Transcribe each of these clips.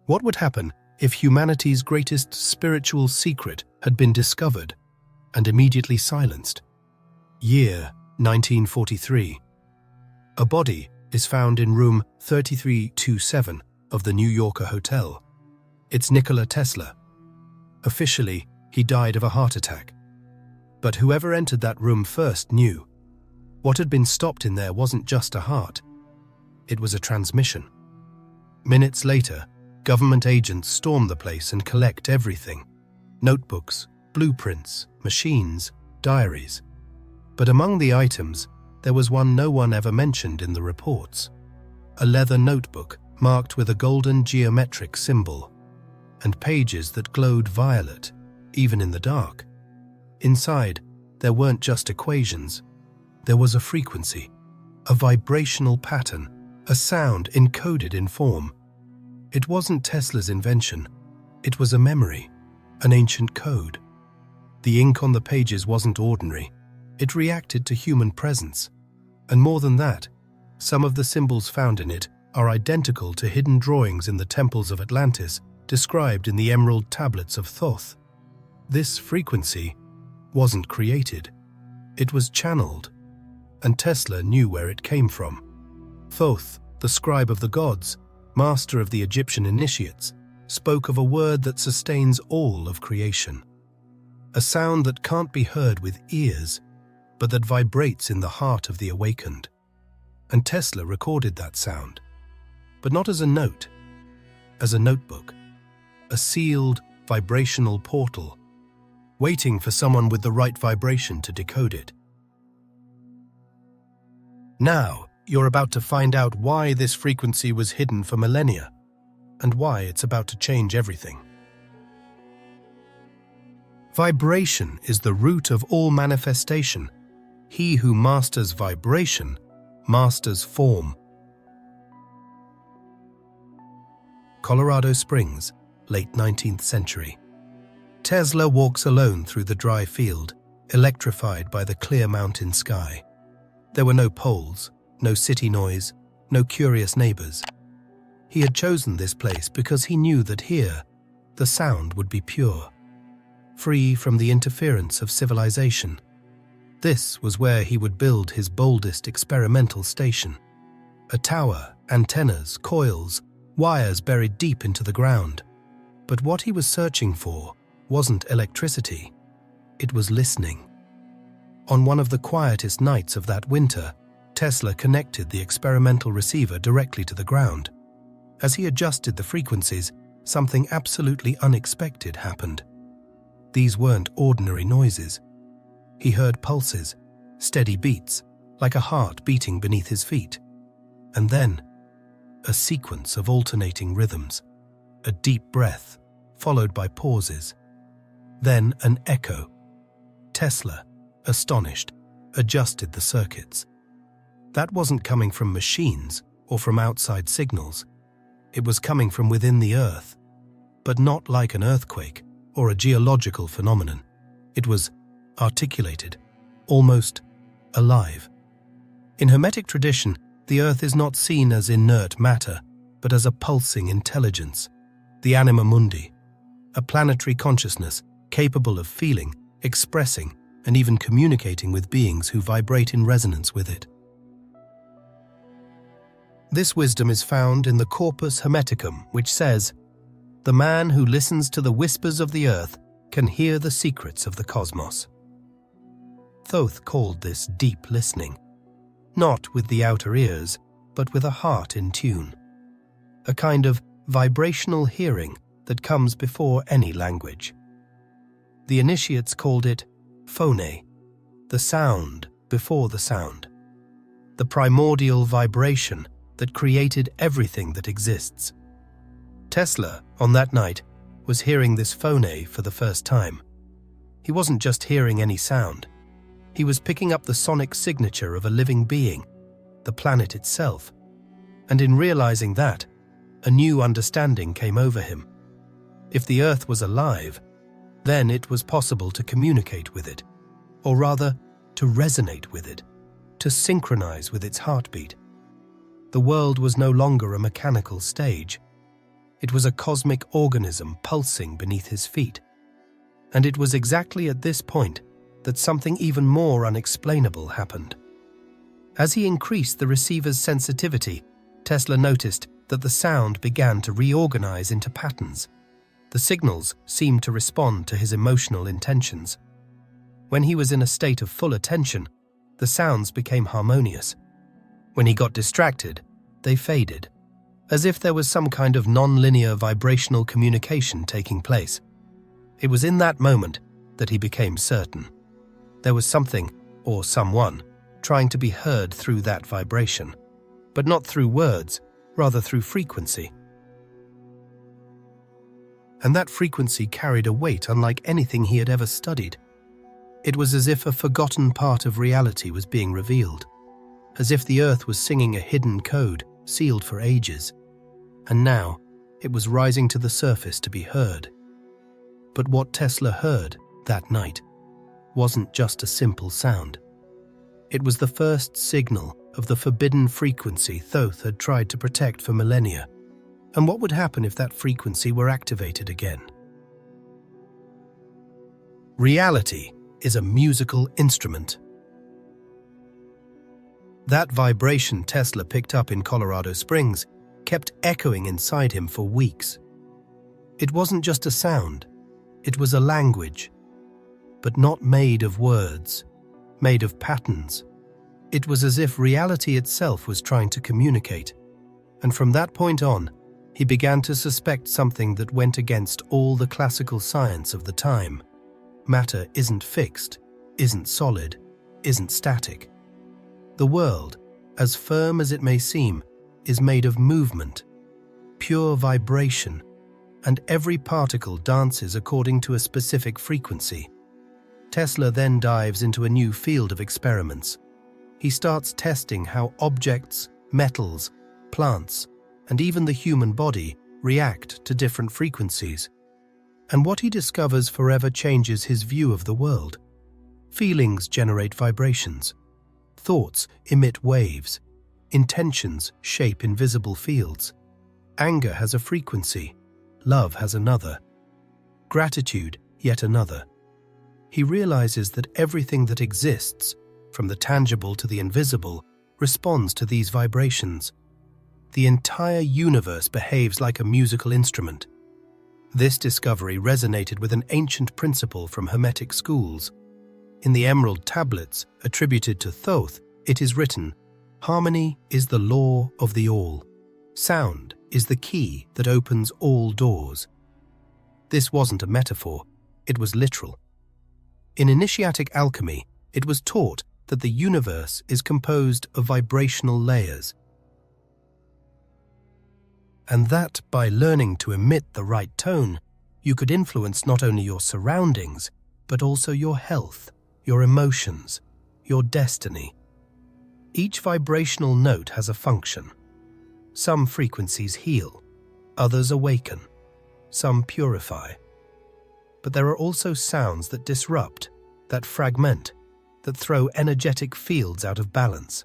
What would happen if humanity's greatest spiritual secret had been discovered and immediately silenced? Year 1943. A body is found in room 3327 of the New Yorker hotel. It's Nikola Tesla. Officially, he died of a heart attack. But whoever entered that room first knew. What had been stopped in there wasn't just a heart. It was a transmission. Minutes later, government agents storm the place and collect everything. Notebooks, blueprints, machines, diaries. But among the items, there was one no one ever mentioned in the reports. A leather notebook marked with a golden geometric symbol, and pages that glowed violet, even in the dark. Inside, there weren't just equations. There was a frequency, a vibrational pattern, a sound encoded in form. It wasn't Tesla's invention. It was a memory, an ancient code. The ink on the pages wasn't ordinary. It reacted to human presence. And more than that, some of the symbols found in it are identical to hidden drawings in the temples of Atlantis described in the emerald tablets of Thoth. This frequency wasn't created. It was channeled, and Tesla knew where it came from. Thoth, the scribe of the gods, master of the Egyptian initiates, spoke of a word that sustains all of creation. A sound that can't be heard with ears, but that vibrates in the heart of the awakened. And Tesla recorded that sound, but not as a note, as a notebook, a sealed vibrational portal, waiting for someone with the right vibration to decode it. Now, you're about to find out why this frequency was hidden for millennia, and why it's about to change everything. Vibration is the root of all manifestation. He who masters vibration masters form. Colorado Springs, late 19th century. Tesla walks alone through the dry field, electrified by the clear mountain sky. There were no poles, no city noise, no curious neighbors. He had chosen this place because he knew that here, the sound would be pure, free from the interference of civilization. This was where he would build his boldest experimental station. A tower, antennas, coils, wires buried deep into the ground. But what he was searching for wasn't electricity. It was listening. On one of the quietest nights of that winter, Tesla connected the experimental receiver directly to the ground. As he adjusted the frequencies, something absolutely unexpected happened. These weren't ordinary noises. He heard pulses, steady beats, like a heart beating beneath his feet. And then, a sequence of alternating rhythms. A deep breath, followed by pauses. Then an echo. Tesla, astonished, adjusted the circuits. That wasn't coming from machines or from outside signals. It was coming from within the earth, but not like an earthquake or a geological phenomenon. It was articulated, almost alive. In Hermetic tradition, the earth is not seen as inert matter, but as a pulsing intelligence, the anima mundi, a planetary consciousness capable of feeling, expressing, and even communicating with beings who vibrate in resonance with it. This wisdom is found in the Corpus Hermeticum, which says, "The man who listens to the whispers of the earth can hear the secrets of the cosmos." Thoth called this deep listening, not with the outer ears, but with a heart in tune, a kind of vibrational hearing that comes before any language. The initiates called it phone, the sound before the sound, the primordial vibration that created everything that exists. Tesla, on that night, was hearing this phone for the first time. He wasn't just hearing any sound. He was picking up the sonic signature of a living being, the planet itself. And in realizing that, a new understanding came over him. If the Earth was alive, then it was possible to communicate with it, or rather, to resonate with it, to synchronize with its heartbeat. The world was no longer a mechanical stage. It was a cosmic organism pulsing beneath his feet. And it was exactly at this point that something even more unexplainable happened. As he increased the receiver's sensitivity, Tesla noticed that the sound began to reorganize into patterns. The signals seemed to respond to his emotional intentions. When he was in a state of full attention, the sounds became harmonious. When he got distracted, they faded, as if there was some kind of non-linear vibrational communication taking place. It was in that moment that he became certain. There was something, or someone, trying to be heard through that vibration, but not through words, rather through frequency. And that frequency carried a weight unlike anything he had ever studied. It was as if a forgotten part of reality was being revealed, as if the earth was singing a hidden code sealed for ages, and now it was rising to the surface to be heard. But what Tesla heard that night wasn't just a simple sound. It was the first signal of the forbidden frequency Thoth had tried to protect for millennia. And what would happen if that frequency were activated again? Reality is a musical instrument. That vibration Tesla picked up in Colorado Springs kept echoing inside him for weeks. It wasn't just a sound, it was a language, but not made of words, made of patterns. It was as if reality itself was trying to communicate, and from that point on, he began to suspect something that went against all the classical science of the time. Matter isn't fixed, isn't solid, isn't static. The world, as firm as it may seem, is made of movement, pure vibration, and every particle dances according to a specific frequency. Tesla then dives into a new field of experiments. He starts testing how objects, metals, plants, and even the human body react to different frequencies. And what he discovers forever changes his view of the world. Feelings generate vibrations. Thoughts emit waves. Intentions shape invisible fields. Anger has a frequency. Love has another. Gratitude, yet another. He realizes that everything that exists, from the tangible to the invisible, responds to these vibrations. The entire universe behaves like a musical instrument. This discovery resonated with an ancient principle from Hermetic schools. In the Emerald Tablets, attributed to Thoth, it is written, "Harmony is the law of the all. Sound is the key that opens all doors." This wasn't a metaphor, it was literal. In initiatic alchemy, it was taught that the universe is composed of vibrational layers, and that by learning to emit the right tone, you could influence not only your surroundings, but also your health, your emotions, your destiny. Each vibrational note has a function. Some frequencies heal, others awaken, some purify. But there are also sounds that disrupt, that fragment, that throw energetic fields out of balance.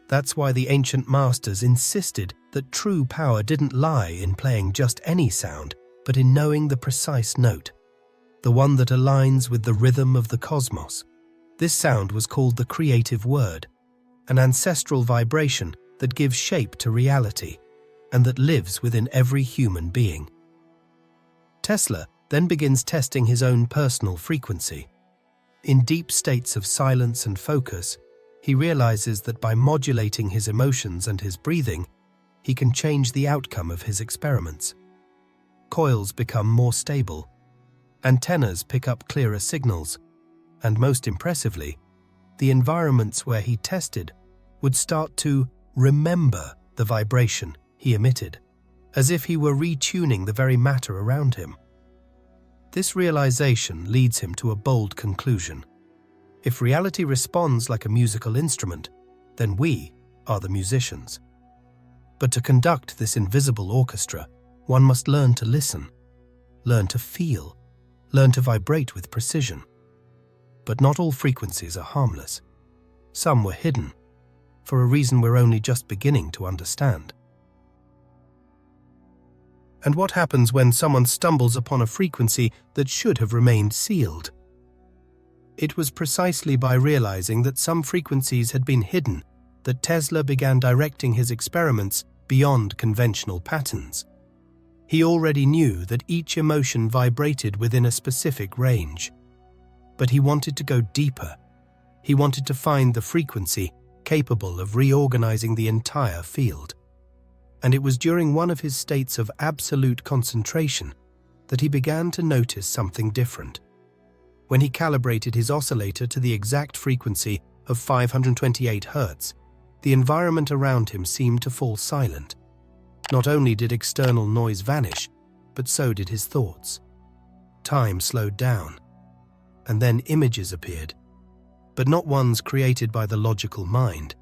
That's why the ancient masters insisted that true power didn't lie in playing just any sound, but in knowing the precise note, the one that aligns with the rhythm of the cosmos. This sound was called the creative word, an ancestral vibration that gives shape to reality and that lives within every human being. Tesla then begins testing his own personal frequency. In deep states of silence and focus, he realizes that by modulating his emotions and his breathing, he can change the outcome of his experiments. Coils become more stable, antennas pick up clearer signals, and most impressively, the environments where he tested would start to remember the vibration he emitted, as if he were retuning the very matter around him. This realization leads him to a bold conclusion. If reality responds like a musical instrument, then we are the musicians. But to conduct this invisible orchestra, one must learn to listen, learn to feel, learn to vibrate with precision. But not all frequencies are harmless. Some were hidden, for a reason we're only just beginning to understand. And what happens when someone stumbles upon a frequency that should have remained sealed? It was precisely by realizing that some frequencies had been hidden that Tesla began directing his experiments beyond conventional patterns. He already knew that each emotion vibrated within a specific range. But he wanted to go deeper. He wanted to find the frequency capable of reorganizing the entire field. And it was during one of his states of absolute concentration that he began to notice something different. When he calibrated his oscillator to the exact frequency of 528 Hz, the environment around him seemed to fall silent. Not only did external noise vanish, but so did his thoughts. Time slowed down, and then images appeared, but not ones created by the logical mind.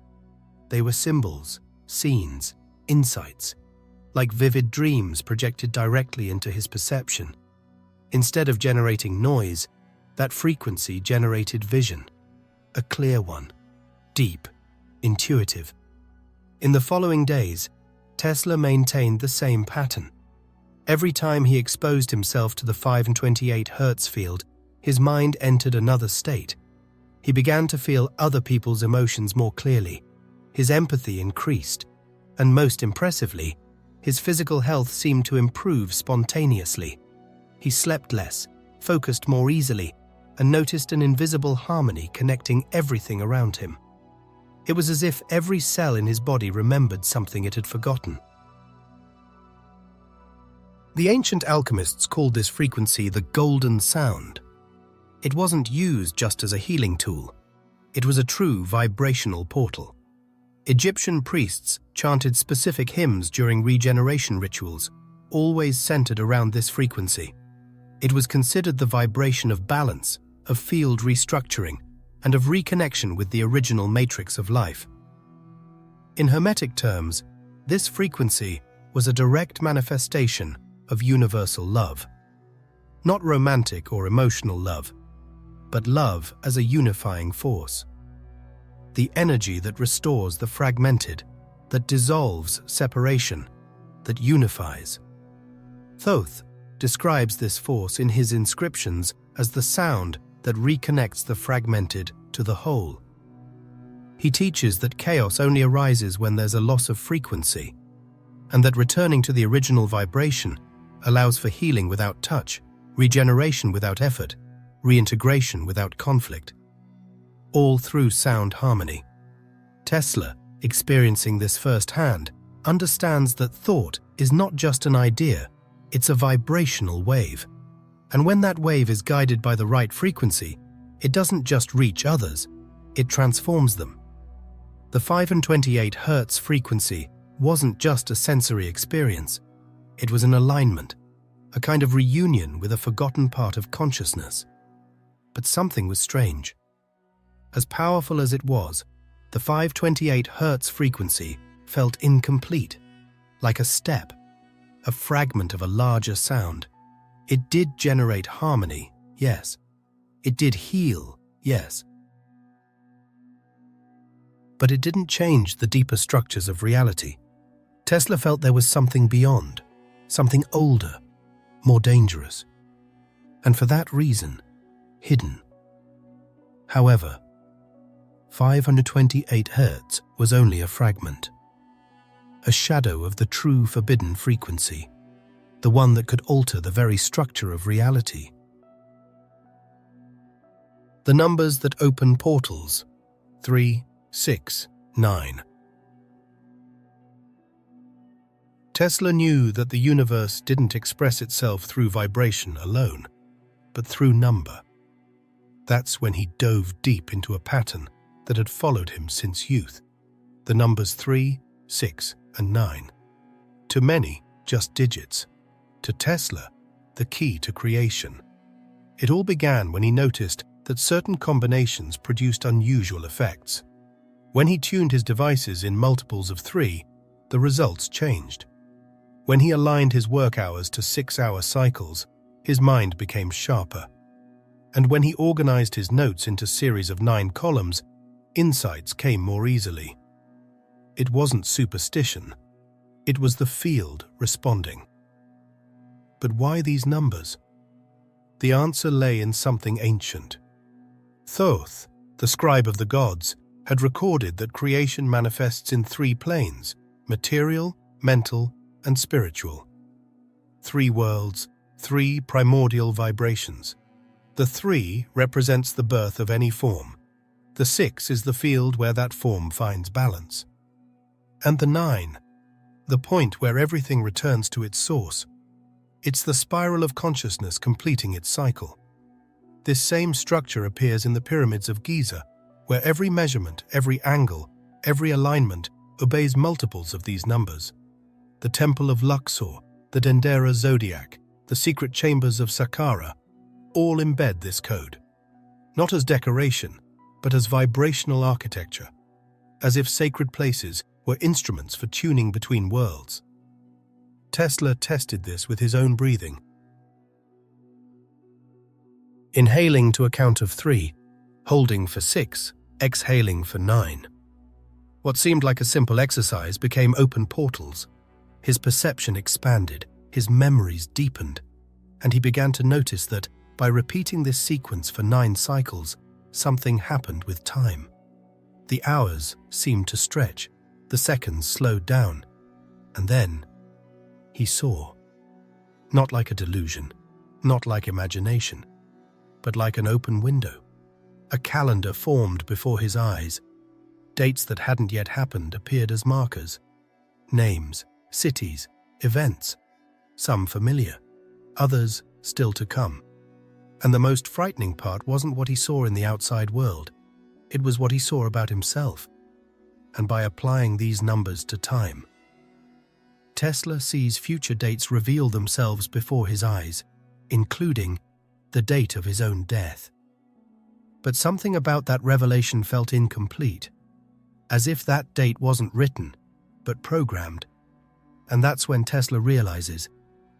They were symbols, scenes, insights, like vivid dreams projected directly into his perception. Instead of generating noise, that frequency generated vision, a clear one, deep, intuitive. In the following days, Tesla maintained the same pattern. Every time he exposed himself to the 528 Hz field, his mind entered another state. He began to feel other people's emotions more clearly. His empathy increased, and most impressively, his physical health seemed to improve spontaneously. He slept less, focused more easily, and noticed an invisible harmony connecting everything around him. It was as if every cell in his body remembered something it had forgotten. The ancient alchemists called this frequency the golden sound. It wasn't used just as a healing tool. It was a true vibrational portal. Egyptian priests chanted specific hymns during regeneration rituals, always centered around this frequency. It was considered the vibration of balance, of field restructuring, and of reconnection with the original matrix of life. In Hermetic terms, this frequency was a direct manifestation of universal love. Not romantic or emotional love, but love as a unifying force. The energy that restores the fragmented, that dissolves separation, that unifies. Thoth describes this force in his inscriptions as the sound that reconnects the fragmented to the whole. He teaches that chaos only arises when there's a loss of frequency, and that returning to the original vibration allows for healing without touch, regeneration without effort, reintegration without conflict, all through sound harmony. Tesla, experiencing this firsthand, understands that thought is not just an idea, it's a vibrational wave. And when that wave is guided by the right frequency, it doesn't just reach others, it transforms them. The 528 Hz frequency wasn't just a sensory experience, it was an alignment, a kind of reunion with a forgotten part of consciousness. But something was strange. As powerful as it was, the 528 Hz frequency felt incomplete, like a step, a fragment of a larger sound. It did generate harmony, yes. It did heal, yes. But it didn't change the deeper structures of reality. Tesla felt there was something beyond, something older, more dangerous, and for that reason, hidden. However, 528 Hz was only a fragment, a shadow of the true forbidden frequency, the one that could alter the very structure of reality. The numbers that open portals: 3, 6, 9. Tesla knew that the universe didn't express itself through vibration alone, but through number. That's when he dove deep into a pattern that had followed him since youth. The numbers 3, 6, and 9. To many, just digits. To Tesla, the key to creation. It all began when he noticed that certain combinations produced unusual effects. When he tuned his devices in multiples of 3, the results changed. When he aligned his work hours to 6-hour cycles, his mind became sharper. And when he organized his notes into series of 9 columns, insights came more easily. It wasn't superstition. It was the field responding. But why these numbers? The answer lay in something ancient. Thoth, the scribe of the gods, had recorded that creation manifests in three planes: material, mental, and spiritual. Three worlds, three primordial vibrations. The 3 represents the birth of any form. The 6 is the field where that form finds balance. And the 9, the point where everything returns to its source. It's the spiral of consciousness completing its cycle. This same structure appears in the pyramids of Giza, where every measurement, every angle, every alignment obeys multiples of these numbers. The Temple of Luxor, the Dendera Zodiac, the secret chambers of Saqqara, all embed this code. Not as decoration, but as vibrational architecture, as if sacred places were instruments for tuning between worlds. Tesla tested this with his own breathing. Inhaling to a count of 3, holding for 6, exhaling for 9. What seemed like a simple exercise became open portals. His perception expanded, his memories deepened, and he began to notice that, by repeating this sequence for 9 cycles, something happened with time. The hours seemed to stretch, the seconds slowed down, and then he saw. Not like a delusion, not like imagination, but like an open window. A calendar formed before his eyes. Dates that hadn't yet happened appeared as markers. Names, cities, events, some familiar, others still to come. And the most frightening part wasn't what he saw in the outside world. It was what he saw about himself. And by applying these numbers to time, Tesla sees future dates reveal themselves before his eyes, including the date of his own death. But something about that revelation felt incomplete, as if that date wasn't written, but programmed. And that's when Tesla realizes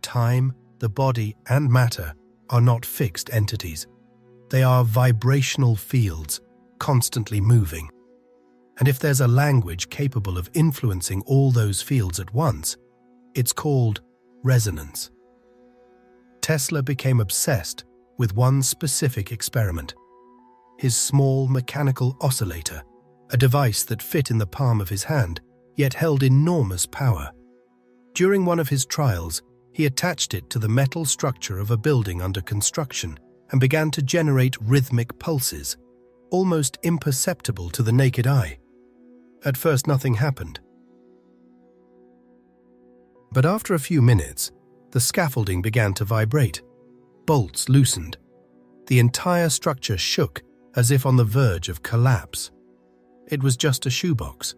time, the body, and matter are not fixed entities. They are vibrational fields, constantly moving. And if there's a language capable of influencing all those fields at once, it's called resonance. Tesla became obsessed with one specific experiment. His small mechanical oscillator, a device that fit in the palm of his hand, yet held enormous power. During one of his trials, he attached it to the metal structure of a building under construction and began to generate rhythmic pulses, almost imperceptible to the naked eye. At first, nothing happened. But after a few minutes, the scaffolding began to vibrate. Bolts loosened. The entire structure shook as if on the verge of collapse. It was just a shoebox,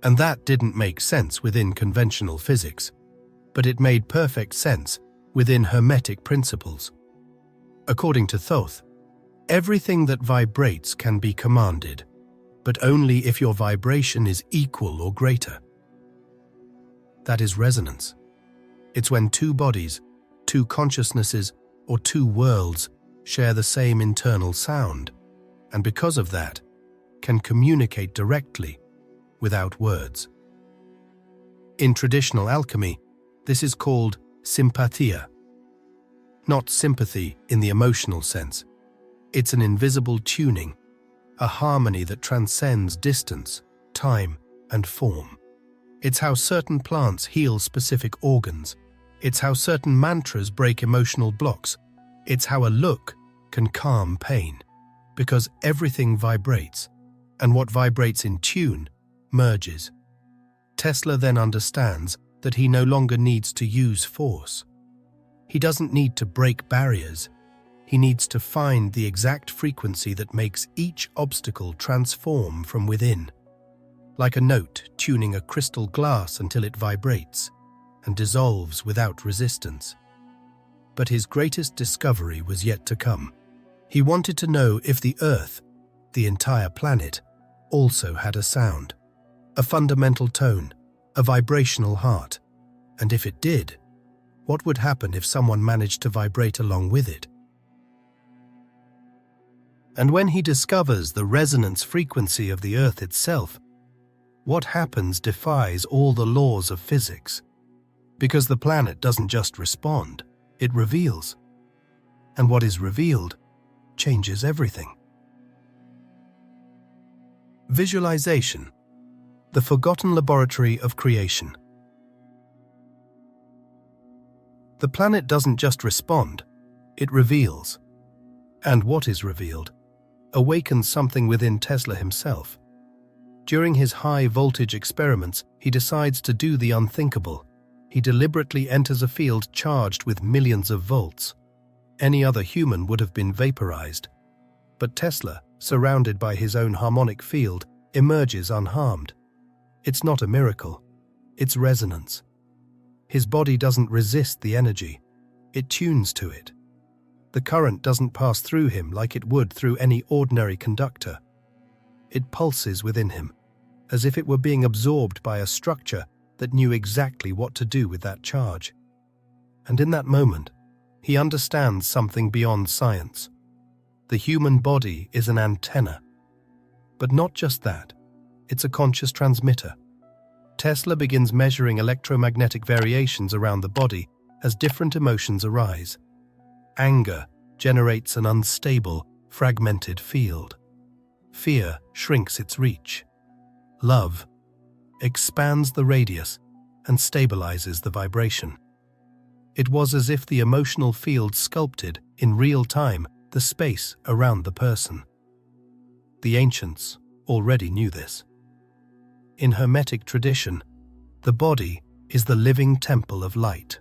and that didn't make sense within conventional physics, but it made perfect sense within Hermetic principles. According to Thoth, everything that vibrates can be commanded, but only if your vibration is equal or greater. That is resonance. It's when two bodies, two consciousnesses, or two worlds share the same internal sound, and because of that, can communicate directly without words. In traditional alchemy, this is called sympathia. Not sympathy in the emotional sense. It's an invisible tuning, a harmony that transcends distance, time, and form. It's how certain plants heal specific organs. It's how certain mantras break emotional blocks. It's how a look can calm pain, because everything vibrates, and what vibrates in tune merges. Tesla then understands that he no longer needs to use force. He doesn't need to break barriers. He needs to find the exact frequency that makes each obstacle transform from within, like a note tuning a crystal glass until it vibrates and dissolves without resistance. But his greatest discovery was yet to come. He wanted to know if the Earth, the entire planet, also had a sound, a fundamental tone, a vibrational heart, and if it did, what would happen if someone managed to vibrate along with it? And when he discovers the resonance frequency of the Earth itself, what happens defies all the laws of physics. Because the planet doesn't just respond, It reveals. And what is revealed changes everything. Visualization, the forgotten laboratory of creation. The planet doesn't just respond, it reveals. And what is revealed awakens something within Tesla himself. During his high-voltage experiments, he decides to do the unthinkable. He deliberately enters a field charged with millions of volts. Any other human would have been vaporized. But Tesla, surrounded by his own harmonic field, emerges unharmed. It's not a miracle. It's resonance. His body doesn't resist the energy. It tunes to it. The current doesn't pass through him like it would through any ordinary conductor. It pulses within him, as if it were being absorbed by a structure that knew exactly what to do with that charge. And in that moment, he understands something beyond science. The human body is an antenna. But not just that, it's a conscious transmitter. Tesla begins measuring electromagnetic variations around the body as different emotions arise. Anger generates an unstable, fragmented field. Fear shrinks its reach. Love expands the radius and stabilizes the vibration. It was as if the emotional field sculpted, in real time, the space around the person. The ancients already knew this. In Hermetic tradition, the body is the living temple of light.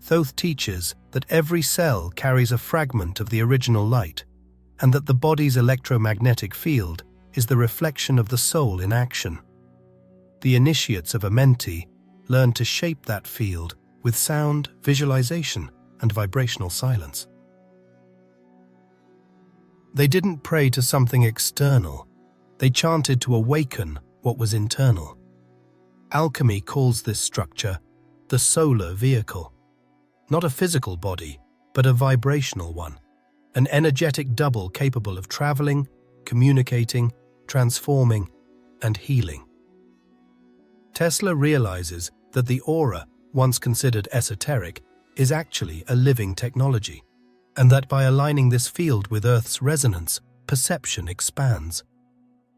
Thoth teaches that every cell carries a fragment of the original light, and that the body's electromagnetic field is the reflection of the soul in action. The initiates of Amenti learn to shape that field with sound, visualization, and vibrational silence. They didn't pray to something external. They chanted to awaken what was internal. Alchemy calls this structure the solar vehicle. Not a physical body, but a vibrational one. An energetic double capable of traveling, communicating, transforming, and healing. Tesla realizes that the aura, once considered esoteric, is actually a living technology, and that by aligning this field with Earth's resonance, perception expands.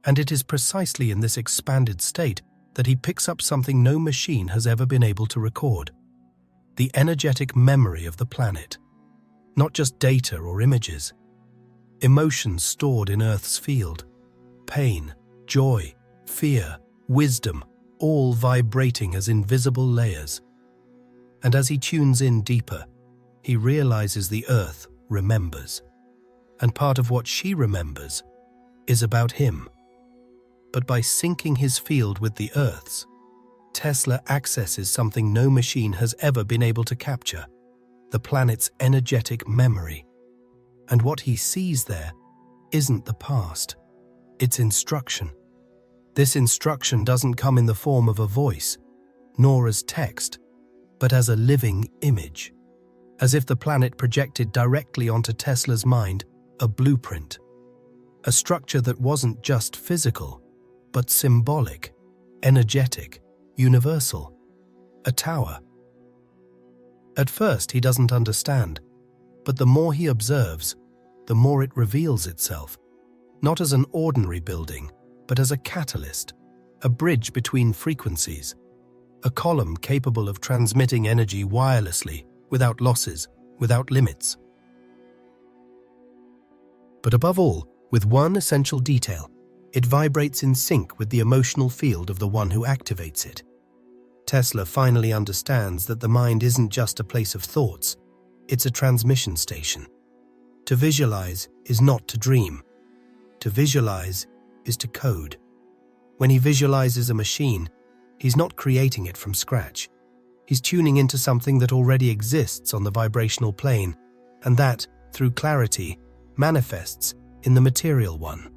And it is precisely in this expanded state that he picks up something no machine has ever been able to record: the energetic memory of the planet. Not just data or images. Emotions stored in Earth's field. Pain, joy, fear, wisdom, all vibrating as invisible layers. And as he tunes in deeper, he realizes the Earth remembers. And part of what she remembers is about him. But by syncing his field with the Earth's, Tesla accesses something no machine has ever been able to capture: the planet's energetic memory. And what he sees there isn't the past, it's instruction. This instruction doesn't come in the form of a voice, nor as text, but as a living image, as if the planet projected directly onto Tesla's mind a blueprint, a structure that wasn't just physical, but symbolic, energetic, universal, a tower. At first he doesn't understand, but the more he observes, the more it reveals itself, not as an ordinary building, but as a catalyst, a bridge between frequencies, a column capable of transmitting energy wirelessly, without losses, without limits. But above all, with one essential detail: it vibrates in sync with the emotional field of the one who activates it. Tesla finally understands that the mind isn't just a place of thoughts, it's a transmission station. To visualize is not to dream. To visualize is to code. When he visualizes a machine, he's not creating it from scratch. He's tuning into something that already exists on the vibrational plane, and that, through clarity, manifests in the material one.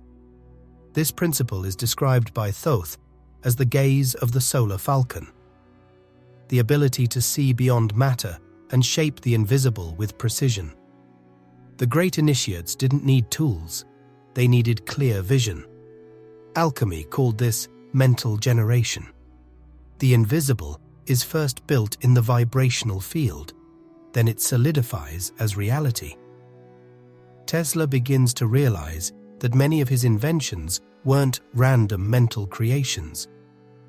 This principle is described by Thoth as the gaze of the solar falcon. The ability to see beyond matter and shape the invisible with precision. The great initiates didn't need tools, they needed clear vision. Alchemy called this mental generation. The invisible is first built in the vibrational field. then it solidifies as reality. Tesla begins to realize that many of his inventions weren't random mental creations.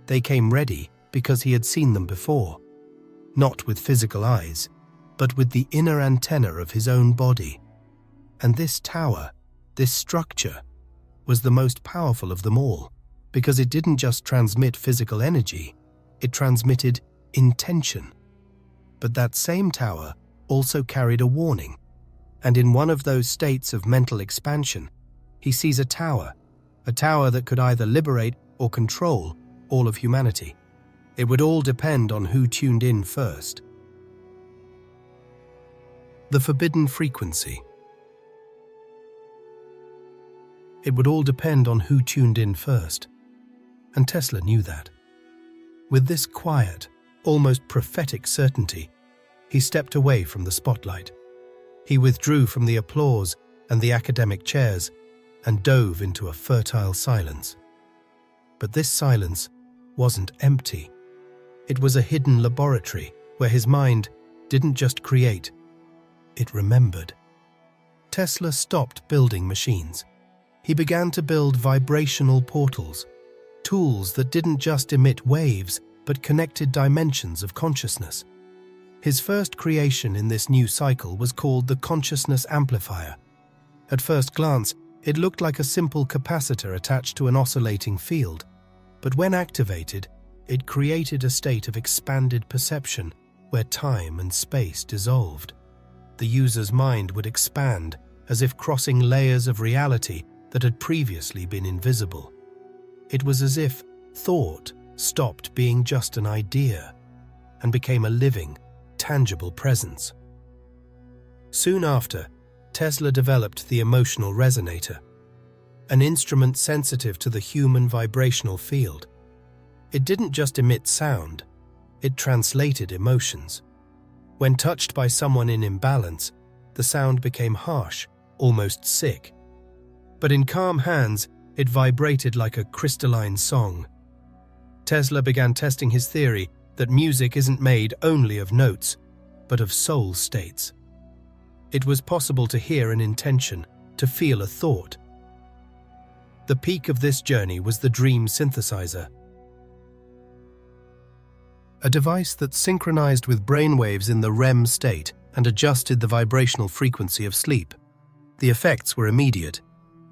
They came ready because he had seen them before, not with physical eyes, but with the inner antenna of his own body. And this tower, this structure, was the most powerful of them all, because it didn't just transmit physical energy, it transmitted intention. But that same tower also carried a warning, and in one of those states of mental expansion, he sees a tower that could either liberate or control all of humanity. It would all depend on who tuned in first. The forbidden frequency. It would all depend on who tuned in first, and Tesla knew that. With this quiet, almost prophetic certainty, he stepped away from the spotlight. He withdrew from the applause and the academic chairs and dove into a fertile silence. But this silence wasn't empty. It was a hidden laboratory where his mind didn't just create, it remembered. Tesla stopped building machines. He began to build vibrational portals, tools that didn't just emit waves but connected dimensions of consciousness. His first creation in this new cycle was called the consciousness amplifier. At first glance, it looked like a simple capacitor attached to an oscillating field, but when activated, it created a state of expanded perception where time and space dissolved. The user's mind would expand as if crossing layers of reality that had previously been invisible. It was as if thought stopped being just an idea and became a living, tangible presence. Soon after, Tesla developed the emotional resonator, an instrument sensitive to the human vibrational field. It didn't just emit sound, it translated emotions. When touched by someone in imbalance, the sound became harsh, almost sick. But in calm hands, it vibrated like a crystalline song. Tesla began testing his theory that music isn't made only of notes, but of soul states. It was possible to hear an intention, to feel a thought. The peak of this journey was the dream synthesizer, a device that synchronized with brainwaves in the REM state and adjusted the vibrational frequency of sleep. The effects were immediate.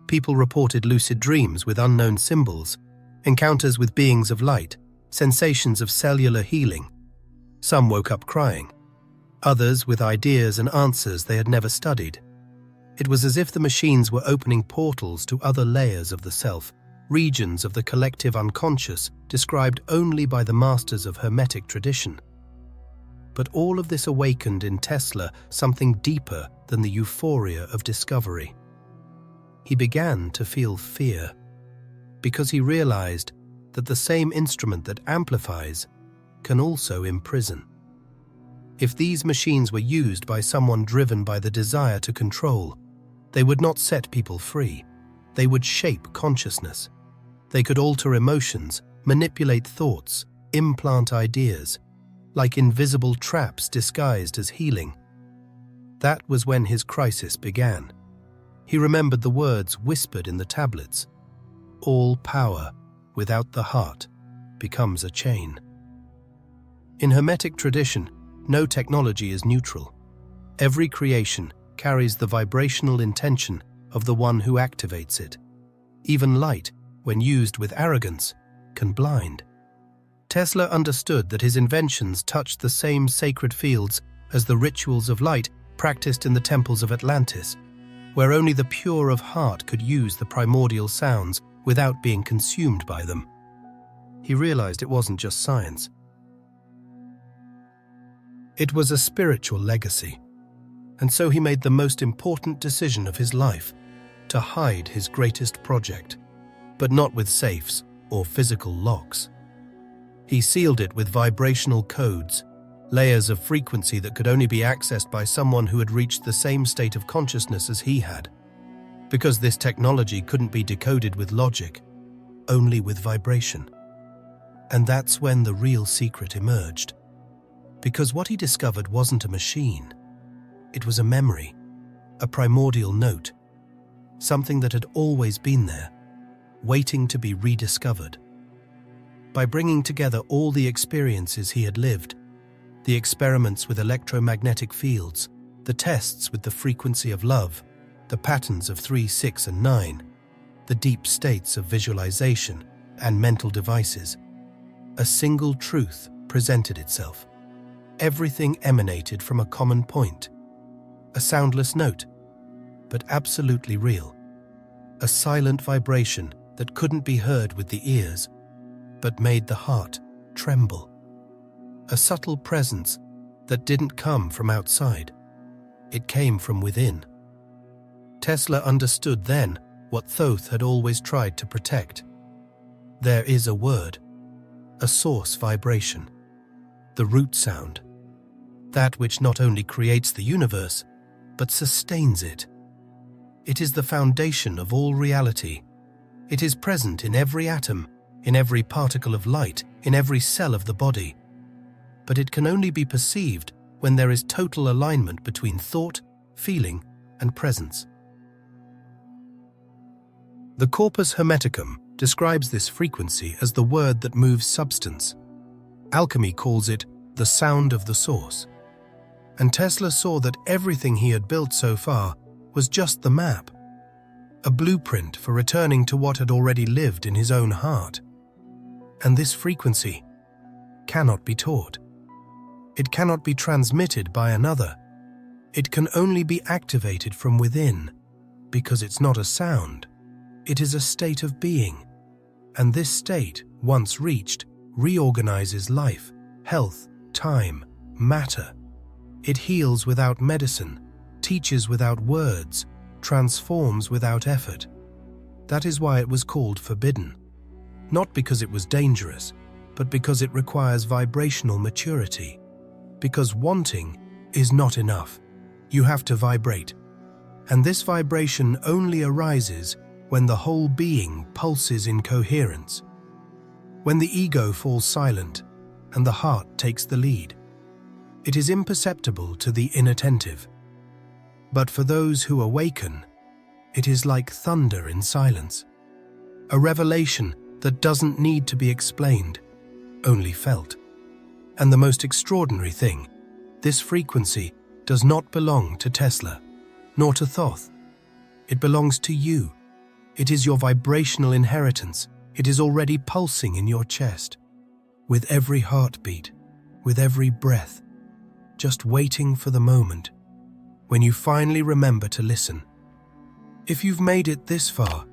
People reported lucid dreams with unknown symbols, encounters with beings of light, sensations of cellular healing. Some woke up crying, others with ideas and answers they had never studied. It was as if the machines were opening portals to other layers of the self, regions of the collective unconscious described only by the masters of Hermetic tradition. But all of this awakened in Tesla something deeper than the euphoria of discovery. He began to feel fear, because he realized that the same instrument that amplifies can also imprison. If these machines were used by someone driven by the desire to control, they would not set people free. They would shape consciousness. They could alter emotions, manipulate thoughts, implant ideas, like invisible traps disguised as healing. That was when his crisis began. He remembered the words whispered in the tablets. All power, without the heart, becomes a chain. In Hermetic tradition, no technology is neutral. Every creation carries the vibrational intention of the one who activates it. Even light, when used with arrogance, can blind. Tesla understood that his inventions touched the same sacred fields as the rituals of light practiced in the temples of Atlantis, where only the pure of heart could use the primordial sounds without being consumed by them. He realized it wasn't just science. It was a spiritual legacy, and so he made the most important decision of his life, to hide his greatest project, but not with safes or physical locks. He sealed it with vibrational codes, layers of frequency that could only be accessed by someone who had reached the same state of consciousness as he had, because this technology couldn't be decoded with logic, only with vibration. And that's when the real secret emerged. Because what he discovered wasn't a machine, It was a memory, a primordial note, something that had always been there, waiting to be rediscovered. By bringing together all the experiences he had lived, the experiments with electromagnetic fields, the tests with the frequency of love, the patterns of 3, 6, and 9, the deep states of visualization and mental devices, a single truth presented itself. Everything emanated from a common point, a soundless note, but absolutely real, a silent vibration that couldn't be heard with the ears, but made the heart tremble, a subtle presence that didn't come from outside, it came from within. Tesla understood then what Thoth had always tried to protect. There is a word, a source vibration, the root sound, that which not only creates the universe, but sustains it. It is the foundation of all reality. It is present in every atom, in every particle of light, in every cell of the body. But it can only be perceived when there is total alignment between thought, feeling, and presence. The corpus hermeticum describes this frequency as the word that moves substance. Alchemy calls it the sound of the source. And Tesla saw that everything he had built so far was just the map, a blueprint for returning to what had already lived in his own heart. And this frequency cannot be taught. It cannot be transmitted by another. It can only be activated from within, because it's not a sound. It is a state of being, and this state, once reached, reorganizes life, health, time, matter. It heals without medicine, teaches without words, transforms without effort. That is why it was called forbidden. Not because it was dangerous, but because it requires vibrational maturity. Because wanting is not enough. You have to vibrate. And this vibration only arises when the whole being pulses in coherence, when the ego falls silent and the heart takes the lead. It is imperceptible to the inattentive. But for those who awaken, it is like thunder in silence, a revelation that doesn't need to be explained, only felt. And the most extraordinary thing, this frequency does not belong to Tesla, nor to Thoth. It belongs to you. It is your vibrational inheritance. It is already pulsing in your chest, with every heartbeat, with every breath, just waiting for the moment when you finally remember to listen. If you've made it this far,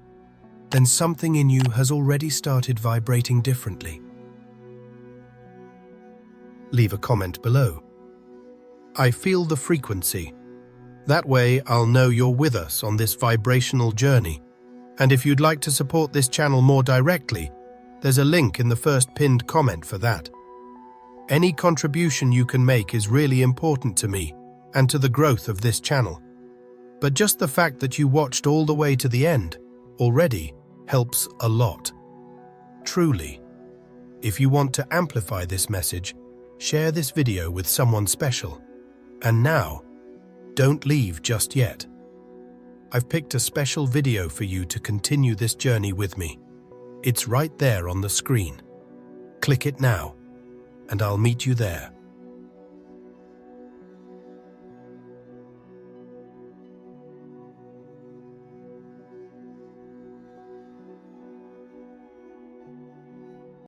then something in you has already started vibrating differently. Leave a comment below. I feel the frequency. That way I'll know you're with us on this vibrational journey. And if you'd like to support this channel more directly, there's a link in the first pinned comment for that. Any contribution you can make is really important to me and to the growth of this channel. But just the fact that you watched all the way to the end already helps a lot. Truly. If you want to amplify this message, share this video with someone special. And now, don't leave just yet. I've picked a special video for you to continue this journey with me. It's right there on the screen. Click it now, and I'll meet you there.